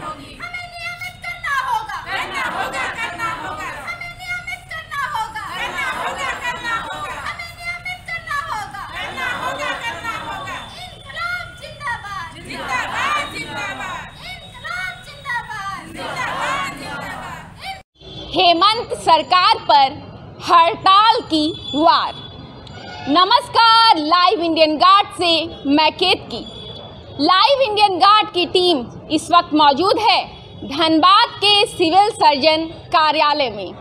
होगी, हमें नियमित करना होगा, करना होगा, करना होगा, हमें नियमित करना होगा, करना होगा, करना होगा, हमें नियमित करना होगा, करना होगा, करना होगा। इनकलाब जिंदाबाद, जिंदाबाद, जिंदाबाद, इनकलाब जिंदाबाद, जिंदाबाद, जिंदाबाद। हेमंत सरकार पर हड़ताल की वार। नमस्कार, लाइव इंडियन गार्ड से मैं केतकी। लाइव इंडियन गार्ड की टीम इस वक्त मौजूद है धनबाद के सिविल सर्जन कार्यालय में।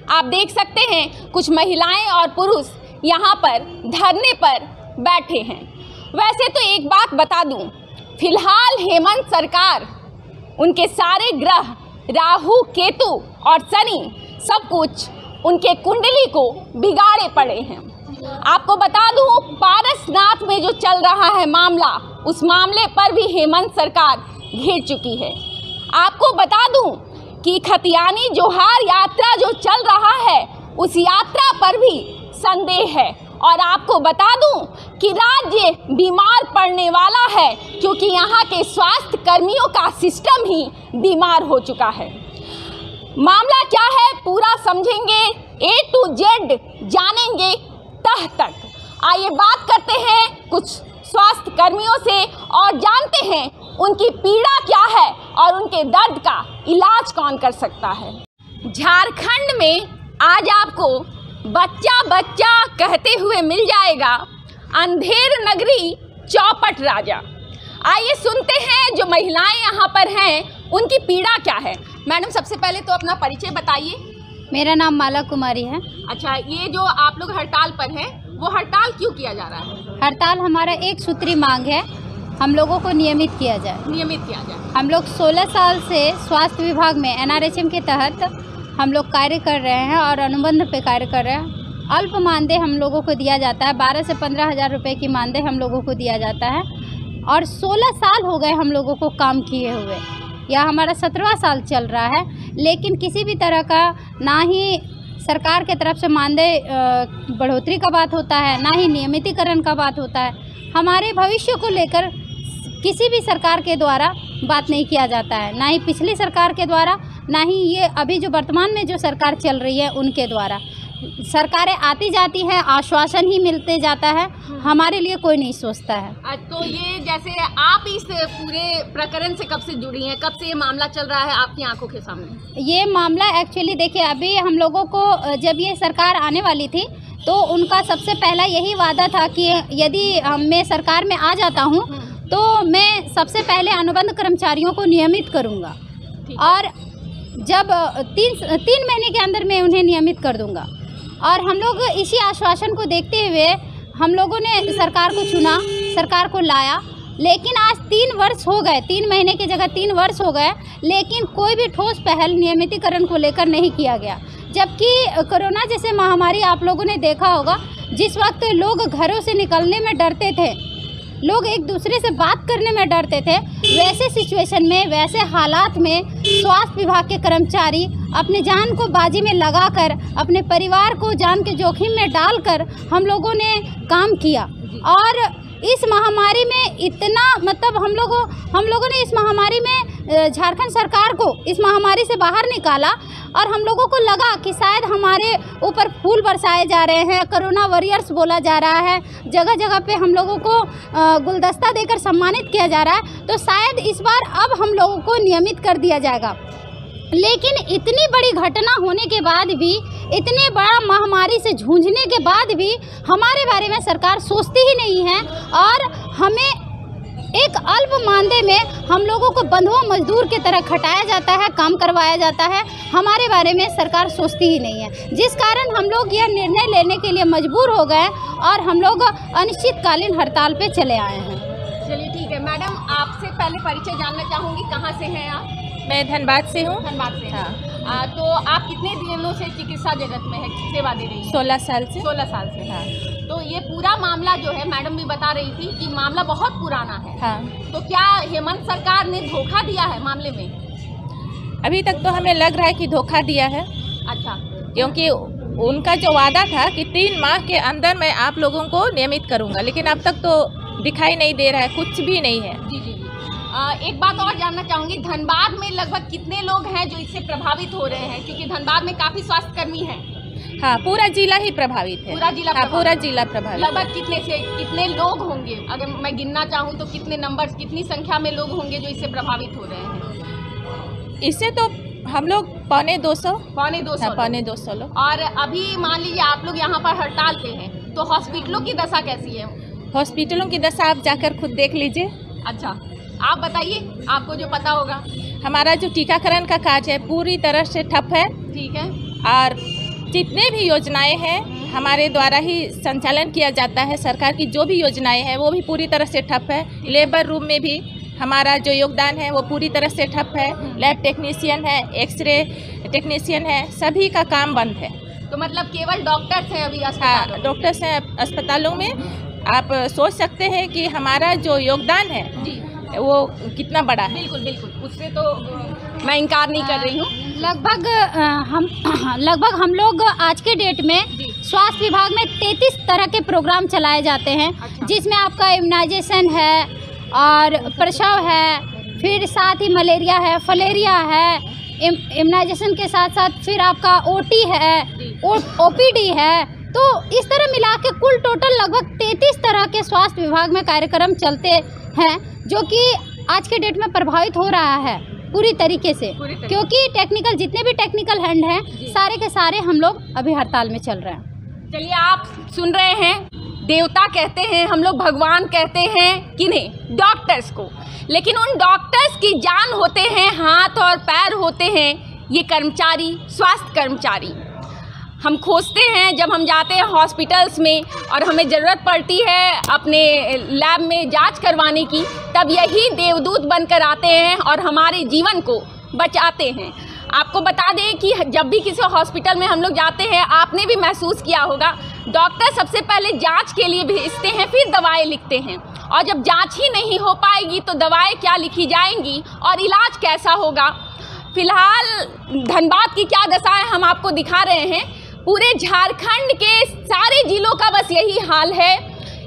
आप देख सकते हैं कुछ महिलाएं और पुरुष यहां पर धरने पर बैठे हैं। वैसे तो एक बात बता दूं, फिलहाल हेमंत सरकार, उनके सारे ग्रह राहु, केतु और शनि सब कुछ उनके कुंडली को बिगाड़े पड़े हैं। आपको बता दूं, पारसनाथ में जो चल रहा है मामला, उस मामले पर भी हेमंत सरकार घिर चुकी है। आपको बता दूं कि खतियानी जोहार यात्रा जो चल रहा है, उस यात्रा पर भी संदेह है। और आपको बता दूं कि राज्य बीमार पड़ने वाला है, क्योंकि यहाँ के स्वास्थ्य कर्मियों का सिस्टम ही बीमार हो चुका है। मामला क्या है पूरा समझेंगे, A to Z जानेंगे तह तक। आइए बात करते हैं कुछ स्वास्थ्य कर्मियों से और जानते हैं उनकी पीड़ा क्या है और उनके दर्द का इलाज कौन कर सकता है। झारखंड में आज आपको बच्चा बच्चा कहते हुए मिल जाएगा अंधेर नगरी चौपट राजा। आइए सुनते हैं जो महिलाएं यहाँ पर हैं उनकी पीड़ा क्या है। मैडम, सबसे पहले तो अपना परिचय बताइए। मेरा नाम माला कुमारी है। अच्छा, ये जो आप लोग हड़ताल पर हैं, वो हड़ताल क्यों किया जा रहा है? हड़ताल हमारा एक सूत्री मांग है, हम लोगों को नियमित किया जाए। नियमित किया जाए। हम लोग 16 साल से स्वास्थ्य विभाग में NRHM के तहत हम लोग कार्य कर रहे हैं और अनुबंध पे कार्य कर रहे हैं। अल्प मानदेय हम लोगों को दिया जाता है, 12 से 15 हज़ार रुपये की मानदेय हम लोगों को दिया जाता है। और 16 साल हो गए हम लोगों को काम किए हुए, या हमारा 17वां साल चल रहा है, लेकिन किसी भी तरह का ना ही सरकार के तरफ से मानदेय बढ़ोतरी का बात होता है, ना ही नियमितीकरण का बात होता है। हमारे भविष्य को लेकर किसी भी सरकार के द्वारा बात नहीं किया जाता है, ना ही पिछली सरकार के द्वारा, ना ही ये अभी जो वर्तमान में जो सरकार चल रही है उनके द्वारा। सरकारें आती जाती हैं, आश्वासन ही मिलते जाता है, हमारे लिए कोई नहीं सोचता है। तो ये जैसे आप इस पूरे प्रकरण से कब से जुड़ी हैं, कब से ये मामला चल रहा है आपकी आंखों के सामने? ये मामला एक्चुअली देखिए, अभी हम लोगों को जब ये सरकार आने वाली थी तो उनका सबसे पहला यही वादा था कि यदि मैं सरकार में आ जाता हूँ तो मैं सबसे पहले अनुबंध कर्मचारियों को नियमित करूँगा, और जब 3 महीने के अंदर मैं उन्हें नियमित कर दूँगा। और हम लोग इसी आश्वासन को देखते हुए हम लोगों ने सरकार को चुना, सरकार को लाया, लेकिन आज 3 वर्ष हो गए, 3 महीने की जगह 3 वर्ष हो गए, लेकिन कोई भी ठोस पहल नियमितीकरण को लेकर नहीं किया गया। जबकि कोरोना जैसे महामारी आप लोगों ने देखा होगा, जिस वक्त लोग घरों से निकलने में डरते थे, लोग एक दूसरे से बात करने में डरते थे, वैसे सिचुएशन में, वैसे हालात में स्वास्थ्य विभाग के कर्मचारी अपने जान को बाजी में लगाकर, अपने परिवार को जान के जोखिम में डालकर हम लोगों ने काम किया। और इस महामारी में इतना हम लोगों ने इस महामारी में झारखंड सरकार को इस महामारी से बाहर निकाला, और हम लोगों को लगा कि शायद हमारे ऊपर फूल बरसाए जा रहे हैं, कोरोना वॉरियर्स बोला जा रहा है, जगह जगह पे हम लोगों को गुलदस्ता देकर सम्मानित किया जा रहा है, तो शायद इस बार अब हम लोगों को नियमित कर दिया जाएगा। लेकिन इतनी बड़ी घटना होने के बाद भी, इतने बड़ा महामारी से जूझने के बाद भी हमारे बारे में सरकार सोचती ही नहीं है, और हमें एक अल्प मानदेय में हम लोगों को बंधुआ मजदूर की तरह खटाया जाता है, काम करवाया जाता है। हमारे बारे में सरकार सोचती ही नहीं है, जिस कारण हम लोग यह निर्णय लेने के लिए मजबूर हो गए और हम लोग अनिश्चितकालीन हड़ताल पे चले आए हैं। चलिए ठीक है मैडम, आपसे पहले परिचय जानना चाहूँगी, कहाँ से हैं आप? मैं धनबाद से हूँ। धनबाद से? हाँ। तो आप कितने दिनों से चिकित्सा जगत में है, सेवा दे रही हैं? 16 साल से। 16 साल से। हाँ। तो ये पूरा मामला जो है, मैडम भी बता रही थी कि मामला बहुत पुराना है। हाँ। तो क्या हेमंत सरकार ने धोखा दिया है मामले में? अभी तक तो हमें लग रहा है कि धोखा दिया है। अच्छा। क्योंकि उनका जो वादा था कि 3 माह के अंदर मैं आप लोगों को नियमित करूँगा, लेकिन अब तक तो दिखाई नहीं दे रहा है, कुछ भी नहीं है। जी जी जी। एक बात और जानना चाहूँगी, धनबाद में लगभग कितने लोग हैं जो इससे प्रभावित हो रहे हैं, क्योंकि धनबाद में काफ़ी स्वास्थ्य कर्मी हैं। हाँ, पूरा जिला ही प्रभावित है। पूरा जिला पूरा जिला प्रभावित। लगभग कितने लोग होंगे, अगर मैं गिनना चाहूँ तो कितने नंबर, कितनी संख्या में लोग होंगे जो इससे प्रभावित हो रहे हैं? इससे तो हम लोग पौने 200 लोग। और अभी मान लीजिए आप लोग यहाँ पर हड़ताल पे हैं, तो हॉस्पिटलों की दशा कैसी है? हॉस्पिटलों की दशा आप जाकर खुद देख लीजिए। अच्छा, आप बताइए, आपको जो पता होगा। हमारा जो टीकाकरण का काज है पूरी तरह से ठप है। ठीक है। और जितने भी योजनाएं हैं हमारे द्वारा ही संचालन किया जाता है। सरकार की जो भी योजनाएं हैं वो भी पूरी तरह से ठप है। लेबर रूम में भी हमारा जो योगदान है वो पूरी तरह से ठप है। लैब टेक्नीशियन है, एक्सरे टेक्नीशियन है, सभी का काम बंद है। तो मतलब केवल डॉक्टर्स हैं अभी अस्पतालों? हाँ, डॉक्टर्स हैं अस्पतालों में। आप सोच सकते हैं कि हमारा जो योगदान है जी वो कितना बड़ा है। बिल्कुल बिल्कुल, उससे तो मैं इनकार नहीं कर रही हूँ। लगभग हम लोग आज के डेट में स्वास्थ्य विभाग में 33 तरह के प्रोग्राम चलाए जाते हैं। अच्छा। जिसमें आपका इम्यूनाइजेशन है और प्रसव है, फिर साथ ही मलेरिया है, फलेरिया है। इम्यूनाइजेशन के साथ साथ फिर आपका ओटी है, ओपीडी है। तो इस तरह मिला के कुल टोटल लगभग 33 तरह के स्वास्थ्य विभाग में कार्यक्रम चलते हैं, जो कि आज के डेट में प्रभावित हो रहा है पूरी तरीके से। क्योंकि टेक्निकल जितने भी टेक्निकल हैंड हैं सारे के सारे हम लोग अभी हड़ताल में चल रहे हैं। चलिए, आप सुन रहे हैं, देवता कहते हैं, हम लोग भगवान कहते हैं किन्हें? डॉक्टर्स को। लेकिन उन डॉक्टर्स की जान होते हैं, हाथ और पैर होते हैं ये कर्मचारी, स्वास्थ्य कर्मचारी। हम खोजते हैं जब हम जाते हैं हॉस्पिटल्स में और हमें ज़रूरत पड़ती है अपने लैब में जांच करवाने की, तब यही देवदूत बनकर आते हैं और हमारे जीवन को बचाते हैं। आपको बता दें कि जब भी किसी हॉस्पिटल में हम लोग जाते हैं, आपने भी महसूस किया होगा, डॉक्टर सबसे पहले जांच के लिए भेजते हैं, फिर दवाएं लिखते हैं। और जब जांच ही नहीं हो पाएगी तो दवाएं क्या लिखी जाएंगी और इलाज कैसा होगा? फिलहाल धनबाद की क्या दशा है हम आपको दिखा रहे हैं। पूरे झारखंड के सारे जिलों का बस यही हाल है।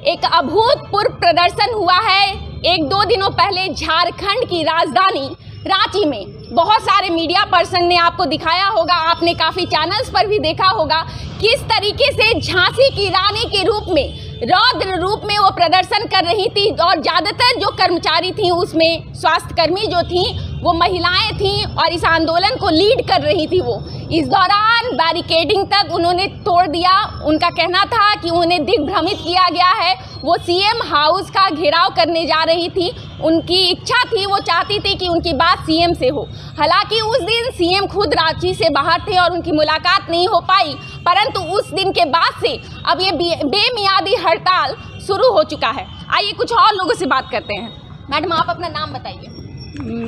एक अभूतपूर्व प्रदर्शन हुआ है 1-2 दिनों पहले झारखंड की राजधानी रांची में। बहुत सारे मीडिया पर्सन ने आपको दिखाया होगा, आपने काफ़ी चैनल्स पर भी देखा होगा किस तरीके से झांसी की रानी के रूप में, रौद्र रूप में वो प्रदर्शन कर रही थी। और ज़्यादातर जो कर्मचारी थी उसमें स्वास्थ्यकर्मी जो थी वो महिलाएं थीं और इस आंदोलन को लीड कर रही थी। वो इस दौरान बैरिकेडिंग तक उन्होंने तोड़ दिया। उनका कहना था कि उन्हें दिग्भ्रमित किया गया है। वो सीएम हाउस का घेराव करने जा रही थी। उनकी इच्छा थी, वो चाहती थी कि उनकी बात सीएम से हो। हालांकि उस दिन सीएम खुद रांची से बाहर थे और उनकी मुलाकात नहीं हो पाई। परंतु उस दिन के बाद से अब ये बेमियादी हड़ताल शुरू हो चुका है। आइए कुछ और लोगों से बात करते हैं। मैडम, आप अपना नाम बताइए।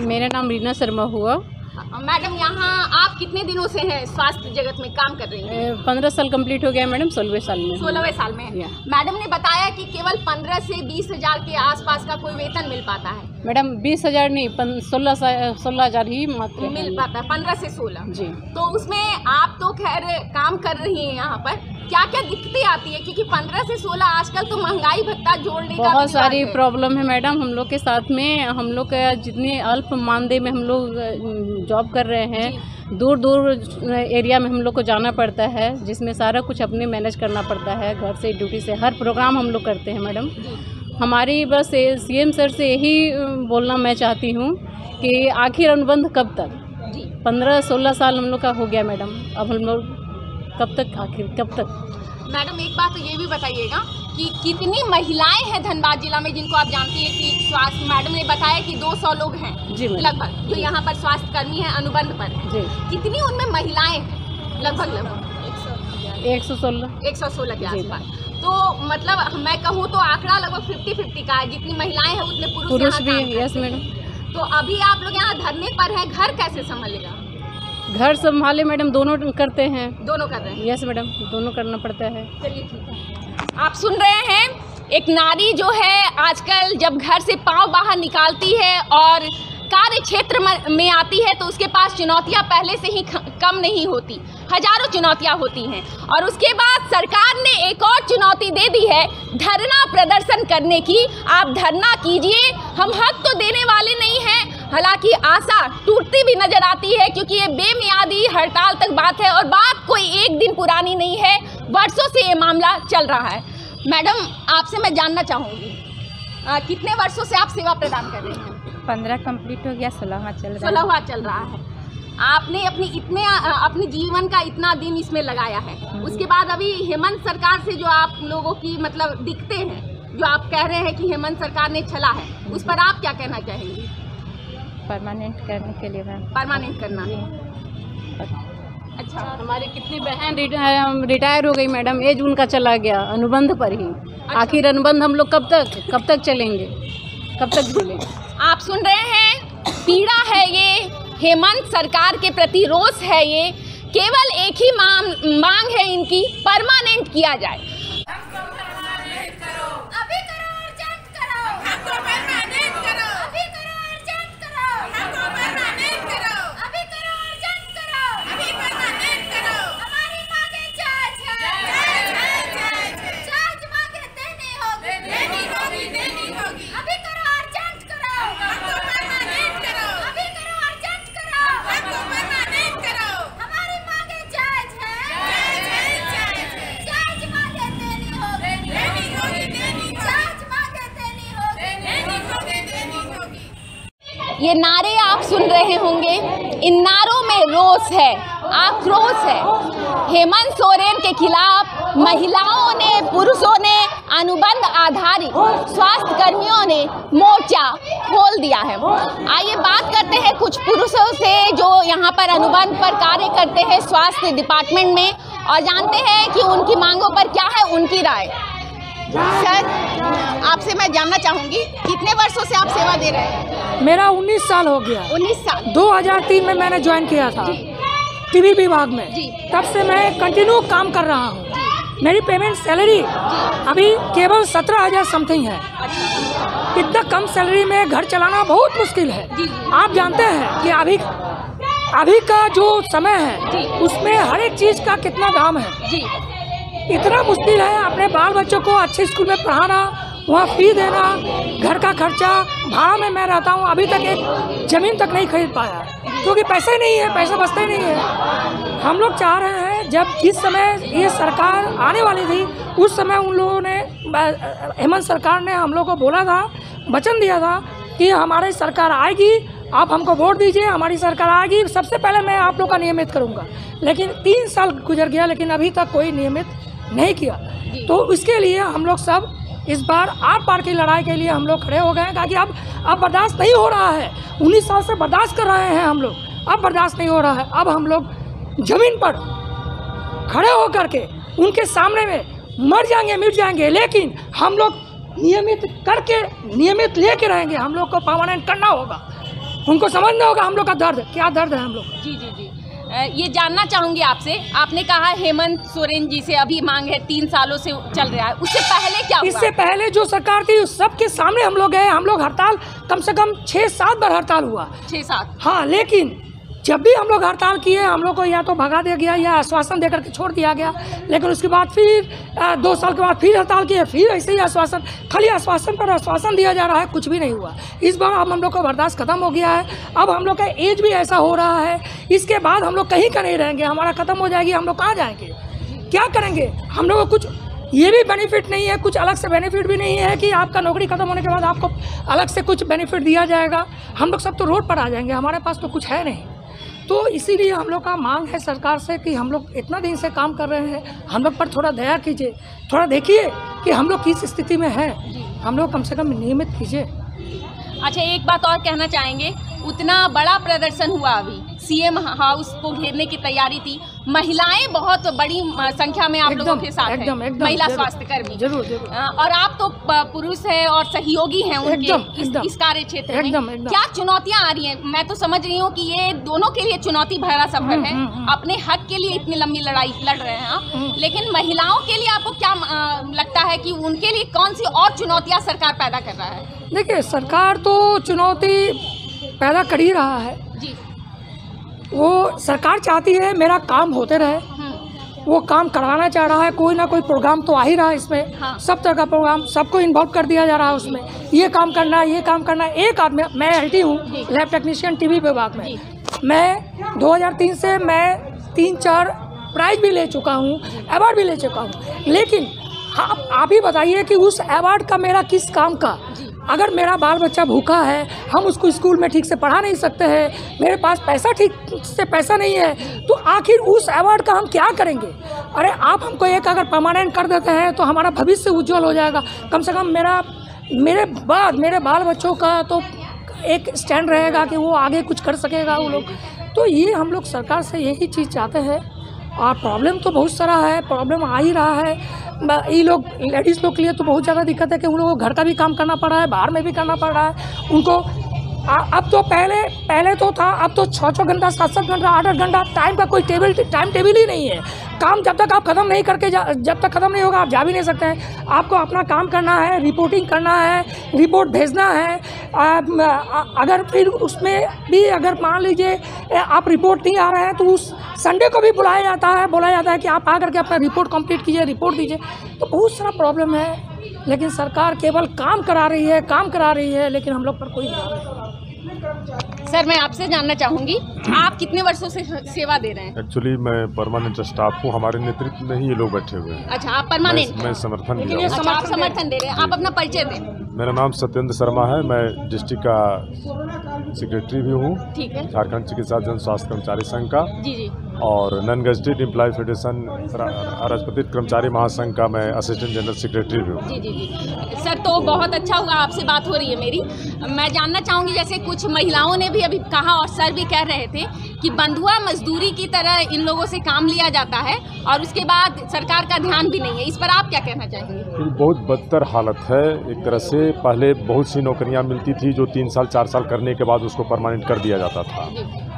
मेरा नाम रीना शर्मा हुआ। मैडम, यहाँ आप कितने दिनों से हैं स्वास्थ्य जगत में काम कर रही हैं? 15 साल कंप्लीट हो गया मैडम, 16वें साल में। 16वें साल में। मैडम ने बताया कि केवल 15 से 20 हज़ार के आसपास का कोई वेतन मिल पाता है। मैडम 20,000 नहीं, 16,000 ही मात्र मिल पाता है, 15 से 16 जी। तो उसमें आप तो खैर काम कर रही हैं यहाँ पर, क्या क्या दिक्कतें आती है? क्योंकि 15 से 16 आजकल तो महंगाई भत्ता जोड़ने का बहुत सारी प्रॉब्लम है मैडम हम लोग के साथ में। हम लोग का जितने अल्प मानदेय में हम लोग जॉब कर रहे हैं, दूर दूर एरिया में हम लोग को जाना पड़ता है, जिसमें सारा कुछ अपने मैनेज करना पड़ता है। घर से, ड्यूटी से, हर प्रोग्राम हम लोग करते हैं मैडम। हमारी बस सीएम सर से यही बोलना मैं चाहती हूँ कि आखिर अनुबंध कब तक? 15-16 साल हम लोग का हो गया मैडम, अब हम लोग कब तक, आखिर कब तक? मैडम, एक बात तो ये भी बताइएगा कि कितनी महिलाएं हैं धनबाद जिला में जिनको आप जानती हैं कि स्वास्थ्य, मैडम ने बताया कि 200 लोग हैं जी लगभग जो यहाँ पर स्वास्थ्य कर्मी हैं, अनुबंध पर हैं। जी। कितनी उनमें महिलाएं हैं? लगभग 116 के आसपास। तो मतलब मैं कहूँ तो आंकड़ा लगभग 50-50 का है। जितनी महिलाएं हैं उतने पुरुष भी। Yes madam. तो अभी आप लोग यहाँ धरने पर हैं, घर कैसे संभालेगा? घर संभाले मैडम, दोनों करते हैं। दोनों कर रहे हैं? यस मैडम, दोनों करना पड़ता है। चलिए ठीक है। आप सुन रहे हैं, एक नारी जो है आजकल जब घर से पाँव बाहर निकालती है और कार्य क्षेत्र में आती है तो उसके पास चुनौतियां पहले से ही कम नहीं होती, हजारों चुनौतियां होती हैं। और उसके बाद सरकार ने एक और चुनौती दे दी है धरना प्रदर्शन करने की। आप धरना कीजिए, हम हक तो देने वाले नहीं हैं। हालांकि आशा टूटती भी नजर आती है क्योंकि ये बेमियादी हड़ताल तक बात है और बात कोई एक दिन पुरानी नहीं है, वर्षों से ये मामला चल रहा है। मैडम, आपसे मैं जानना चाहूँगी, कितने वर्षों से आप सेवा प्रदान कर रहे हैं? 15 कंप्लीट हो गया, 16वां चल रहा है। 16वां चल रहा है। आपने अपने जीवन का इतना दिन इसमें लगाया है, उसके बाद अभी हेमंत सरकार से जो आप लोगों की मतलब दिखते हैं, जो आप कह रहे हैं कि हेमंत सरकार ने छला है, उस पर आप क्या कहना चाहेंगे? परमानेंट करने के लिए मैम। परमानेंट करना है। अच्छा, हमारे कितनी बहन रिटायर हो गई मैडम, एज उनका चला गया अनुबंध पर ही। आखिर अनुबंध हम लोग कब तक चलेंगे, कब तक झूलेंगे? आप सुन रहे हैं, पीड़ा है ये, हेमंत सरकार के प्रति रोष है ये। केवल एक ही मांग है इनकी, परमानेंट किया जाए। अभी करो, अर्जेंट करो, हमको परमानेंट करो। अभी करो, अर्जेंट करो, हमको परमानेंट करो। अभी करो, अर्जेंट करो, अभी परमानेंट करो। हमारी मांगे जायज है, जायज मांगे देनी होगी, देनी होगी, देनी होगी। अभी करो, अर्जेंट करो, हमको परमानेंट करो। अभी करो, अर्जेंट करो, हमको परमानेंट करो। हमारी मांगे जायज है, जायज मांगे देनी होगी, देनी होगी, देनी होगी। जायज मांगे देनी होगी, देनी होगी, देनी होगी। ये नारे आप सुन रहे होंगे, इन नारों में रोष है, आक्रोश है। हेमंत सोरेन के खिलाफ महिलाओं ने, पुरुषों ने, अनुबंध आधारित स्वास्थ्य कर्मियों ने मोर्चा खोल दिया है। आइए बात करते हैं कुछ पुरुषों से जो यहाँ पर अनुबंध पर कार्य करते हैं स्वास्थ्य डिपार्टमेंट में, और जानते हैं कि उनकी मांगों पर क्या है उनकी राय। सर, आपसे मैं जानना चाहूँगी, कितने वर्षों से आप सेवा दे रहे हैं? मेरा 19 साल हो गया। 19 साल। 2003 में मैंने ज्वाइन किया था टीवी विभाग में। तब से मैं कंटिन्यू काम कर रहा हूँ। मेरी पेमेंट सैलरी अभी केवल 17,000 समथिंग है। इतना कम सैलरी में घर चलाना बहुत मुश्किल है। आप जानते हैं कि अभी का जो समय है उसमें हर एक चीज़ का कितना दाम है। इतना मुश्किल है अपने बाल बच्चों को अच्छे स्कूल में पढ़ाना, वहाँ फी देना, घर का खर्चा, भाड़ा में मैं रहता हूँ। अभी तक एक ज़मीन तक नहीं खरीद पाया क्योंकि पैसे नहीं है, पैसा बचता ही नहीं है। हम लोग चाह रहे हैं, जब जिस समय ये सरकार आने वाली थी उस समय उन लोगों ने, हेमंत सरकार ने हम लोग को बोला था, वचन दिया था कि हमारी सरकार आएगी, आप हमको वोट दीजिए, हमारी सरकार आएगी, सबसे पहले मैं आप लोग का नियमित करूँगा। लेकिन 3 साल गुजर गया, लेकिन अभी तक कोई नियमित नहीं किया। तो इसके लिए हम लोग सब इस बार आर पार की लड़ाई के लिए हम लोग खड़े हो गए हैं, क्योंकि अब बर्दाश्त नहीं हो रहा है। 19 साल से बर्दाश्त कर रहे हैं हम लोग, अब बर्दाश्त नहीं हो रहा है। अब हम लोग ज़मीन पर खड़े होकर के उनके सामने में मर जाएंगे, मिट जाएंगे, लेकिन हम लोग नियमित लेके रहेंगे। हम लोग को परमानेंट करना होगा, उनको समझना होगा हम लोग का दर्द क्या दर्द है हम लोग। जी। ये जानना चाहूँगी आपसे, आपने कहा हेमंत सोरेन जी से अभी मांग है, 3 सालों से चल रहा है, उससे पहले क्या हुआ? इससे पहले जो सरकार थी उस सबके सामने हम लोग गए। हम लोग हड़ताल कम से कम 6-7 बार हड़ताल हुआ। 6-7? हाँ, लेकिन जब भी हम लोग हड़ताल किए हम लोग को या तो भगा दिया गया या आश्वासन देकर के छोड़ दिया गया। लेकिन उसके बाद फिर 2 साल के बाद फिर हड़ताल किए, फिर ऐसे ही आश्वासन, खाली आश्वासन पर आश्वासन दिया जा रहा है, कुछ भी नहीं हुआ। इस बार अब हम लोग का बर्दाश्त खत्म हो गया है। अब हम लोग का एज भी ऐसा हो रहा है, इसके बाद हम लोग कहीं का नहीं रहेंगे, हमारा ख़त्म हो जाएगी, हम लोग कहाँ जाएंगे, क्या करेंगे? हम लोग को कुछ ये भी बेनिफिट नहीं है, कुछ अलग से बेनिफिट भी नहीं है कि आपका नौकरी खत्म होने के बाद आपको अलग से कुछ बेनिफिट दिया जाएगा। हम लोग सब तो रोड पर आ जाएंगे, हमारे पास तो कुछ है नहीं। तो इसीलिए हम लोग का मांग है सरकार से कि हम लोग इतना दिन से काम कर रहे हैं, हम लोग पर थोड़ा दया कीजिए, थोड़ा देखिए कि हम लोग किस स्थिति में हैं, हम लोग कम से कम नियमित कीजिए। अच्छा, एक बात और कहना चाहेंगे, उतना बड़ा प्रदर्शन हुआ, अभी सीएम हाउस को घेरने की तैयारी थी, महिलाएं बहुत बड़ी संख्या में आप लोगों के साथ हैं, महिला स्वास्थ्य कर्मी। जरूर। और आप तो पुरुष हैं और सहयोगी हैं उनके इस कार्य क्षेत्र में। क्या चुनौतियां आ रही हैं? मैं तो समझ रही हूँ कि ये दोनों के लिए चुनौती भरा सफर है, अपने हक के लिए इतनी लंबी लड़ाई लड़ रहे हैं आप, लेकिन महिलाओं के लिए आपको क्या लगता है कि उनके लिए कौन सी और चुनौतियाँ सरकार पैदा कर रहा है? देखिए, सरकार तो चुनौती पैदा कर ही रहा है। जी। वो सरकार चाहती है मेरा काम होते रहे, वो काम करवाना चाह रहा है। कोई ना कोई प्रोग्राम तो आ ही रहा है इसमें। हाँ। सब तरह का प्रोग्राम, सबको इन्वॉल्व कर दिया जा रहा है उसमें। ये काम करना है, ये काम करना है। एक आदमी, मैं एलटी हूँ, लैब टेक्नीशियन टीबी विभाग में। मैं 2003 से मैं 3-4 प्राइज भी ले चुका हूँ, अवार्ड भी ले चुका हूँ। लेकिन आप ही बताइए कि उस अवार्ड का मेरा किस काम का? अगर मेरा बाल बच्चा भूखा है, हम उसको स्कूल में ठीक से पढ़ा नहीं सकते हैं, मेरे पास ठीक से पैसा नहीं है, तो आखिर उस अवार्ड का हम क्या करेंगे? अरे आप हमको एक अगर परमानेंट कर देते हैं तो हमारा भविष्य उज्जवल हो जाएगा। कम से कम मेरे बाल बच्चों का तो एक स्टैंड रहेगा कि वो आगे कुछ कर सकेगा वो लोग। तो ये हम लोग सरकार से यही चीज़ चाहते हैं। और प्रॉब्लम तो बहुत सारा है, प्रॉब्लम आ ही रहा है। ये लोग लेडीज़ लोग के लिए तो बहुत ज़्यादा दिक्कत है कि उन लोगों को घर का भी काम करना पड़ रहा है, बाहर में भी करना पड़ रहा है उनको। अब तो पहले तो था, अब तो 6-6 घंटा 7-7 घंटा 8-8 घंटा टाइम का कोई टाइम टेबल ही नहीं है। काम जब तक आप ख़त्म नहीं करके जब तक ख़त्म नहीं होगा आप जा भी नहीं सकते हैं। आपको अपना काम करना है, रिपोर्टिंग करना है, रिपोर्ट भेजना है। अगर फिर उसमें भी अगर मान लीजिए आप रिपोर्ट नहीं आ रहे हैं तो उस संडे को भी बोला जाता है कि आप आकर के अपना रिपोर्ट कंप्लीट कीजिए, रिपोर्ट दीजिए। तो बहुत सारा प्रॉब्लम है। लेकिन सरकार केवल काम करा रही है, लेकिन हम लोग पर कोई ध्यान नहीं। सर, मैं आपसे जानना चाहूँगी, आप कितने वर्षों से सेवा दे रहे हैं? एक्चुअली मैं परमानेंट स्टाफ हूँ, हमारे नेतृत्व में ही ये लोग बैठे हुए हैं। अच्छा, आप परमानेंट? मैं समर्थन दिया हूँ। अच्छा, आप समर्थन दे रहे हैं। आप अपना परिचय दें। मेरा नाम सत्येंद्र शर्मा है, मैं डिस्ट्रिक्ट का सेक्रेटरी भी हूँ। ठीक है। झारखंड चिकित्सा जन स्वास्थ्य कर्मचारी संघ का। जी। और नॉन गजेटेड एम्प्लॉय फेडरेशन अराजपत्रित कर्मचारी महासंघ का मैं असिस्टेंट जनरल सेक्रेटरी भी हूँ। जी। सर, तो बहुत अच्छा हुआ आपसे बात हो रही है मेरी। मैं जानना चाहूँगी, जैसे कुछ महिलाओं ने भी अभी कहा और सर भी कह रहे थे कि बंधुआ मजदूरी की तरह इन लोगों से काम लिया जाता है और उसके बाद सरकार का ध्यान भी नहीं है। इस पर आप क्या कहना चाहेंगे? बहुत बदतर हालत है। एक तरह से पहले बहुत सी नौकरियां मिलती थी जो 3 साल 4 साल करने के बाद उसको परमानेंट कर दिया जाता था।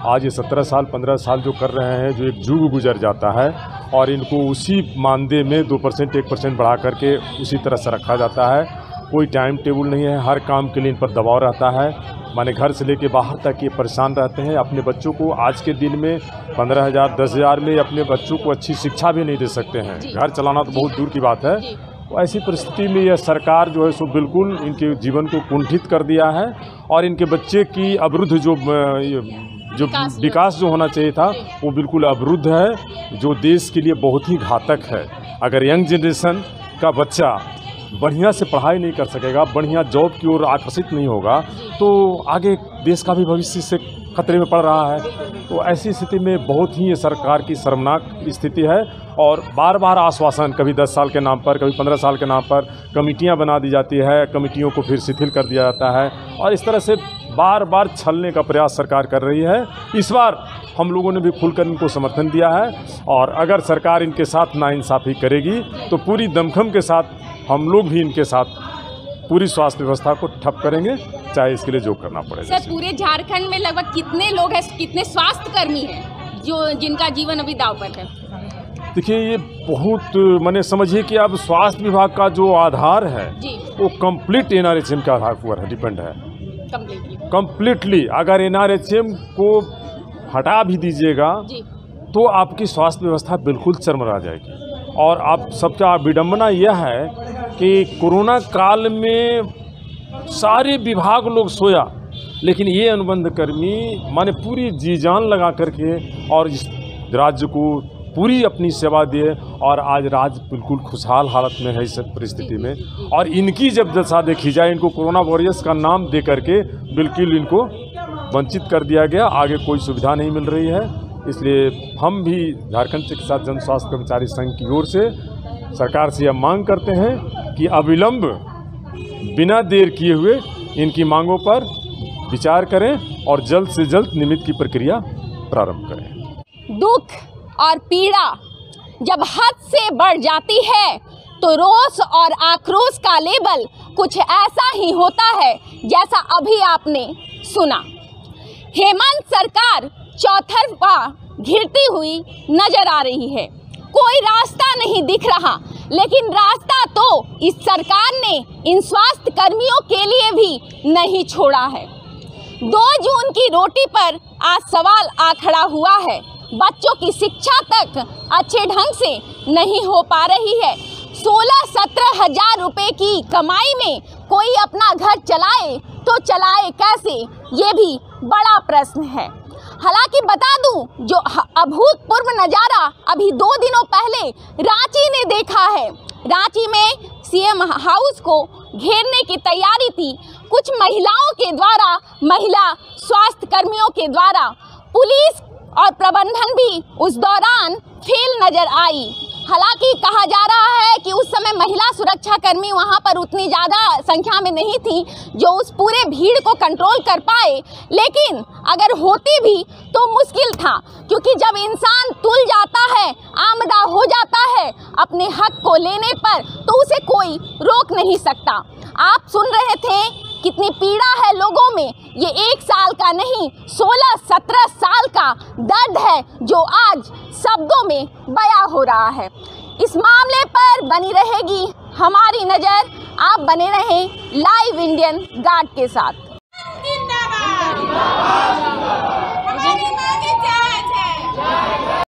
आज ये 17 साल 15 साल जो कर रहे हैं, जो एक युग गुजर जाता है और इनको उसी मानदे में 2% 1% बढ़ा करके उसी तरह से रखा जाता है। कोई टाइम टेबल नहीं है, हर काम के लिए इन पर दबाव रहता है। माने घर से लेके बाहर तक ये परेशान रहते हैं। अपने बच्चों को आज के दिन में 15,000 10,000 में अपने बच्चों को अच्छी शिक्षा भी नहीं दे सकते हैं। घर चलाना तो बहुत दूर की बात है। तो ऐसी परिस्थिति में यह सरकार जो है सो बिल्कुल इनके जीवन को कुंठित कर दिया है और इनके बच्चे की अवरुद्ध जो विकास जो होना चाहिए था वो बिल्कुल अवरुद्ध है, जो देश के लिए बहुत ही घातक है। अगर यंग जनरेशन का बच्चा बढ़िया से पढ़ाई नहीं कर सकेगा, बढ़िया जॉब की ओर आकर्षित नहीं होगा, तो आगे देश का भी भविष्य से खतरे में पड़ रहा है। तो ऐसी स्थिति में बहुत ही ये सरकार की शर्मनाक स्थिति है और बार बार आश्वासन, कभी 10 साल के नाम पर, कभी 15 साल के नाम पर कमेटियां बना दी जाती है, कमेटियों को फिर शिथिल कर दिया जाता है और इस तरह से बार बार छलने का प्रयास सरकार कर रही है। इस बार हम लोगों ने भी खुलकर इनको समर्थन दिया है और अगर सरकार इनके साथ नाइंसाफ़ी करेगी तो पूरी दमखम के साथ हम लोग भी इनके साथ पूरी स्वास्थ्य व्यवस्था को ठप करेंगे, चाहे इसके लिए जो करना पड़े। सर, पूरे झारखंड में लगभग कितने लोग हैं, कितने स्वास्थ्य कर्मी हैं जिनका जीवन अभी दांव पर है? देखिए, ये बहुत माने समझिए कि अब स्वास्थ्य विभाग का जो आधार है वो कंप्लीट NRHM के आधार पर डिपेंड है। कंप्लीटली अगर NRHM को हटा भी दीजिएगा तो आपकी स्वास्थ्य व्यवस्था बिल्कुल चरमरा जाएगी। और आप सबका विडंबना यह है कि कोरोना काल में सारे विभाग लोग सोया, लेकिन ये अनुबंध कर्मी माने पूरी जी जान लगा करके और इस राज्य को पूरी अपनी सेवा दिए और आज राज्य बिल्कुल खुशहाल हालत में है इस परिस्थिति में। और इनकी जब दशा देखी जाए, इनको कोरोना वॉरियर्स का नाम दे करके बिल्कुल इनको वंचित कर दिया गया, आगे कोई सुविधा नहीं मिल रही है। इसलिए हम भी झारखंड चिकित्सा जन स्वास्थ्य कर्मचारी संघ की ओर से सरकार से यह मांग करते हैं कि अविलंब बिना देर किए हुए इनकी मांगों पर विचार करें और जल्द से जल्द नियमित की प्रक्रिया प्रारंभ करें। दुख और पीड़ा जब हद से बढ़ जाती है तो रोष और आक्रोश का लेबल कुछ ऐसा ही होता है जैसा अभी आपने सुना। हेमंत सरकार चौतरफा घिरती हुई नजर आ रही है, कोई रास्ता नहीं दिख रहा, लेकिन रास्ता तो इस सरकार ने इन स्वास्थ्य कर्मियों के लिए भी नहीं छोड़ा है। 2 जून की रोटी पर आज सवाल आ खड़ा हुआ है। बच्चों की शिक्षा तक अच्छे ढंग से नहीं हो पा रही है। 16-17 हजार रुपए की कमाई में कोई अपना घर चलाए तो चलाए कैसे, ये भी बड़ा प्रश्न है। हालांकि बता दूं, जो अभूतपूर्व नज़ारा अभी 2 दिनों पहले रांची ने देखा है। रांची में सीएम हाउस को घेरने की तैयारी थी। कुछ महिलाओं के द्वारा, महिला स्वास्थ्य कर्मियों के द्वारा, पुलिस और प्रबंधन भी उस दौरान फेल नजर आई। हालांकि कहा जा रहा है कि उस समय महिला सुरक्षा कर्मी वहां पर उतनी ज़्यादा संख्या में नहीं थी जो उस पूरे भीड़ को कंट्रोल कर पाए, लेकिन अगर होती भी तो मुश्किल था, क्योंकि जब इंसान तुल जाता है, आमदा हो जाता है अपने हक को लेने पर, तो उसे कोई रोक नहीं सकता। आप सुन रहे थे कितनी पीड़ा है लोगों में। ये 1 साल का नहीं, 16-17 साल का दर्द है जो आज शब्दों में बयां हो रहा है। इस मामले पर बनी रहेगी हमारी नज़र। आप बने रहें लाइव इंडियन गार्ड के साथ।